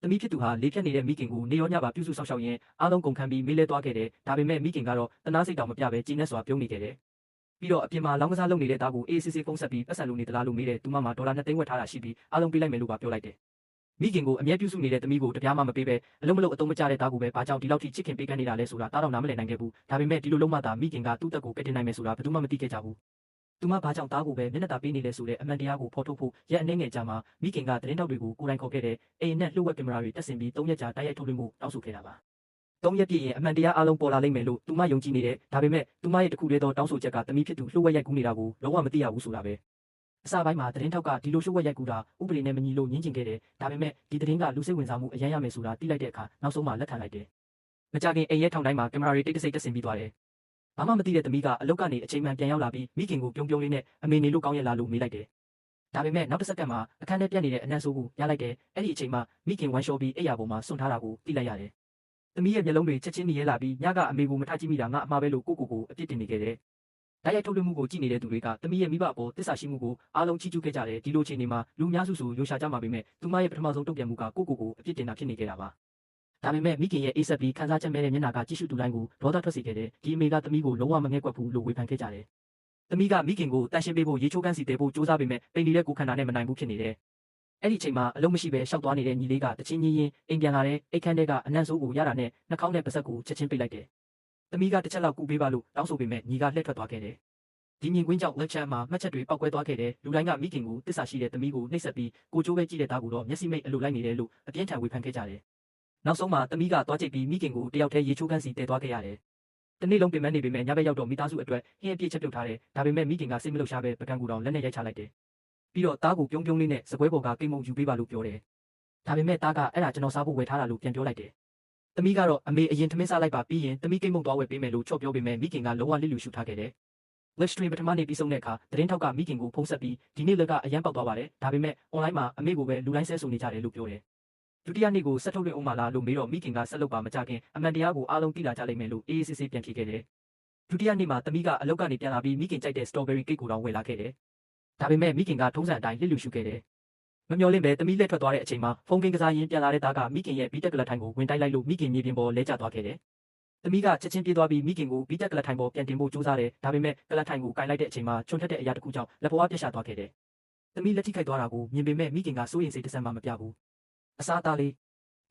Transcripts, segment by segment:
သမီးဖြစ်သူဟာလေဖြတ်နေတဲ့မိခင်ကိုနေရောညပါပြုစုဆောင်ရှောက်ရင်းအားလုံးကုန်ခံပြီးမေးလဲသွားခဲ့တယ်။ဒါပေမဲ့မိခင်ကတော့တနာစိတ်တောင်မပြဘဲကြည်နက်စွာပြုံးနေခဲ့တယ်။ပြီးတော့အပြင်မှာလောင်းကစားလုပ်နေတဲ့သားကိုအေးဆေးဆေးဖုန်းဆက်ပြီးပတ်စံလိုနေသလားလို့မေးတယ်။သူမမှာဒေါ်လာ2သိန်းဝက်ထားတာရှိပြီးအားလုံးပေးလိုက်မယ်လို့ပါပြောလိုက်တယ်။မိခင်ကိုအမြဲပြုစုနေတဲ့သမီးကိုတပြားမှမပေးဘဲအလုံးမလုံးအသုံးမကျတဲ့သားကိုပဲဘာကြောင့်ဒီလောက်ထိချစ်ခင်ပေးကမ်းနေတာလဲဆိုတာတားတော့နားမလည်နိုင်ခဲ့ဘူး။ဒါပေမဲ့ဒီလိုလုံးမသာမိခင်ကသူ့တက်ကိုကယ်တင်နိုင်မယ်ဆိုတာဘယ်သူမှမသိခဲ့ကြဘူး။သူမဘာကြောင့်သားကိုပဲမျက်နှာပေးနေလဲဆိုတဲ့အမှန်တရားကိုဖော်ထုတ်ဖို့ရက်အနှဲငယ်ကြာမှာမိခင်ကသတင်းထောက်တွေကိုကိုယ်တိုင်ခေါ်ခဲ့တဲ့အိမ်နဲ့လှုပ်ဝက်ကင်မရာတွေတက်ဆင်ပြီး3ရက်ကြာတိုက်ရိုက်ထုတ်လွှင့်မှုတောင်းဆိုခဲ့တာပါ။3ရက်ပြည့်ရင်အမှန်တရားအလုံးပေါ်လာလိမ့်မယ်လို့သူမယုံကြည်နေတယ်။ဒါပေမဲ့သူမရဲ့တခုတည်းသောတောင်းဆိုချက်ကသမီးဖြစ်သူလှုပ်ဝက်ရိုက်ကူးနေတာကိုလုံးဝမသိရဘူးဆိုတာပဲ။အစပိုင်းမှာသတင်းထောက်ကဒီလိုလှုပ်ဝက်ရိုက်ကူးတာဥပဒေနဲ့မညီလို့ညှင်းချင်ခဲ့တယ်။ဒါပေမဲ့ဒီသတင်းကလူစိတ်ဝင်စားမှုအရန်ရမယ်ဆိုတာသိလိုက်တဲ့အခါနောက်ဆုံးမှလက်ခံလိုက်တယ်။မကြခင်အိမ်ရဲ့ထောင်တိုင်းမှာကင်မရာတွေတိတ်တဆိတ်တက်ဆင်ပြီးသွားတယ်။ဘာမှမသိတဲ့သမီးကအလုပ်ကနေအချိန်မှန်ပြန်ရောက်လာပြီးမိခင်ကိုပြုံးလေးနဲ့အမေနေလို့ကောင်းရဲ့လားလို့မေးလိုက်တယ်။ဒါပေမဲ့နောက်တစ်စက္ကန့်မှာအခန်းထဲပြက်နေတဲ့အနံ့ဆိုးကိုရလိုက်တယ်။အဲ့ဒီအချိန်မှာမိခင်ဝမ်းလျှောပြီးအိပ်ယာပေါ်မှာစွန့်ထားတာကိုသိလိုက်ရတယ်။သမီးရဲ့မျက်လုံးတွေချက်ချင်းမြည်ရဲလာပြီးညကအမေကိုမထကြည့်မိတာငါအမှားပဲလို့ကိုအပြစ်တင်နေခဲ့တယ်။တိုက်ရိုက်ထုတ်လွှင့်မှုကိုကြည့်နေတဲ့သူတွေကသမီးရဲ့မိဘအပေါ်တစ္ဆာရှိမှုကိုအားလုံးချီးကျူးခဲ့ကြတယ်။ဒီလိုချိန်နေမှာလူများစုဆိုရိုရှာကြမှာပေမဲ့သူမရဲ့ပထမဆုံးတုံ့ပြန်မှုကကိုအပြစ်တင်တာဖြစ်နေခဲ့တာပါ။ဒါပေမဲ့မိခင်ရဲ့အေးဆက်ပြီးခန်းစားချက်မဲ့တဲ့မျက်နှာကကြည့်ရှုသူတိုင်းကိုဒေါသထွက်စေခဲ့တယ်။ဒီအမေကသမီးကိုလုံးဝမငဲ့ကွက်ဘူးလို့ဝေဖန်ခဲ့ကြတယ်။သမီးကမိခင်ကိုတန်ရှင်းပေးဖို့ရေချိုးကန်းစီတဲဖို့စူးစမ်းပေမဲ့ပိန်ဒီတဲ့ကိုခန္ဓာနဲ့မနိုင်ဘူးဖြစ်နေတယ်။အဲ့ဒီချိန်မှာအလုံးမရှိပဲရှောက်သွားနေတဲ့ညီလေးကတချင်းချင်းရင်အိမ်ပြန်လာတဲ့အိတ်ခမ်းထဲကအနံ့ဆိုးကိုရတာနဲ့နှာခေါင်းနဲ့ပါးစပ်ကိုချက်ချင်းပိတ်လိုက်တယ်။သမီးကတစ်ချက်လောက်ကူပေးပါလို့တောင်းဆိုပေမဲ့ညီကလှည့်ထွက်သွားခဲ့တယ်။ဒီမြင်ကွင်းကြောင့်လက်ချက်မှာမှတ်ချက်တွေပောက်ကွဲသွားခဲ့တယ်။လူတိုင်းကမိခင်ကိုတစ္ဆာရှိတဲ့သမီးကိုနှိပ်စက်ပြီးကိုကျိုးပဲကြည့်တဲ့သားကိုတော့မျက်စိမိတ်အလိုလိုက်နေတယ်လို့အပြင်းထန်ဝေဖန်ခဲ့ကြတယ်။နောက်ဆုံးမှာသမီးကသွားကြိတ်ပြီးမိခင်ကိုတယောက်တည်းရေချိုးကန်းစီတဲသွားခဲ့ရတယ်။တနေ့လုံးပင်ပန်းနေပေမဲ့ညဘက်ရောက်တော့မိသားစုအတွက်ဟင်းအပြည့်ချက်ပြုတ်ထားတယ်။ဒါပေမဲ့မိခင်ကစိတ်မလှုပ်ရှားပဲပကံကူတောင်လက်နဲ့ရိုက်ချလိုက်တယ်။ပြီးတော့သားကိုပြုံးလေးနဲ့စပွဲပေါ်ကကိမုံယူပေးပါလို့ပြောတယ်။ဒါပေမဲ့သားကအဲ့ဒါကျွန်တော်စားဖို့ဝယ်ထားတာလို့ပြန်ပြောလိုက်တယ်။သမီးကတော့အမေအရင်ထမင်းစားလိုက်ပါပြီးရင်သမီးကိမုံသွားဝယ်ပေးမယ်လို့ချော့ပြောပေမဲ့မိခင်ကလုံးဝလစ်လူရှုထားခဲ့တယ်။ live stream ပထမနေ့ပြီးဆုံးတဲ့အခါသတင်းထောက်ကမိခင်ကိုဖုန်းဆက်ပြီးဒီနေ့လက်ကအရန်ပေါက်သွားပါတယ်။ဒါပေမဲ့ online မှာအမေကိုပဲလူတိုင်းဆဲဆိုနေကြတယ်လို့ပြောတယ်။ဒုတိယနေ့ကိုဆက်ထုတ်လွှင့်အောင်မလားလို့မေးတော့မိခင်ကဆက်လုပ်ပါမကြခင်အမှန်တရားကိုအားလုံးသိလာကြလိမ့်မယ်လို့အေးအေးဆေးဆေးပြန်ဖြေခဲ့တယ်။ဒုတိယနေ့မှာသမီးကအလုပ်ကနေပြန်လာပြီးမိခင်ကြိုက်တဲ့ strawberry cake ကိုတောင်ဝယ်လာခဲ့တယ်။ဒါပေမဲ့မိခင်ကထုံးစံအတိုင်းလစ်လူရှုခဲ့တယ်။မမျှော်လင့်ပဲသမီးလက်ထွက်သွားတဲ့အချိန်မှာဖုန်းကင်းကစားရင်းပြန်လာတဲ့သားကမိခင်ရဲ့ဘီတက်ကလထိုင်ကိုဝင်တိုက်လိုက်လို့မိခင်မြေပြင်ပေါ်လဲကျသွားခဲ့တယ်။သမီးကချက်ချင်းပြေးသွားပြီးမိခင်ကိုဘီတက်ကလထိုင်ပေါ်ပြန်တင်ဖို့ကြိုးစားတယ်။ဒါပေမဲ့ကလထိုင်ကိုကင်လိုက်တဲ့အချိန်မှာချွန်ထက်တဲ့အရာတစ်ခုကြောင့်လက်ပေါ်အပြတ်ရှသွားခဲ့တယ်။သမီးလက်ထိခိုက်သွားတာကိုမြင်ပေမဲ့မိခင်ကစိုးရိမ်စိတ်တစ်စက်မှမပြဘူး။အစားအသားလေး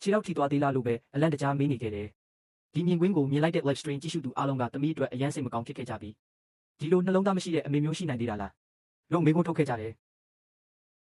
ခြေထောက်ထိသွားသေးလားလို့ပဲအလန့်တကြားမေးနေခဲ့တယ်။ဒီမြင်ကွင်းကိုမြင်လိုက်တဲ့ live stream ကြည့်ရှုသူအားလုံးကသမီးအတွက်အယမ်းစိတ်မကောင်းဖြစ်ခဲ့ကြပြီ။ဒီလိုနှလုံးသားမရှိတဲ့အမေမျိုးရှိနိုင်သေးတာလားလို့မေးခွန်းထုတ်ခဲ့ကြတယ်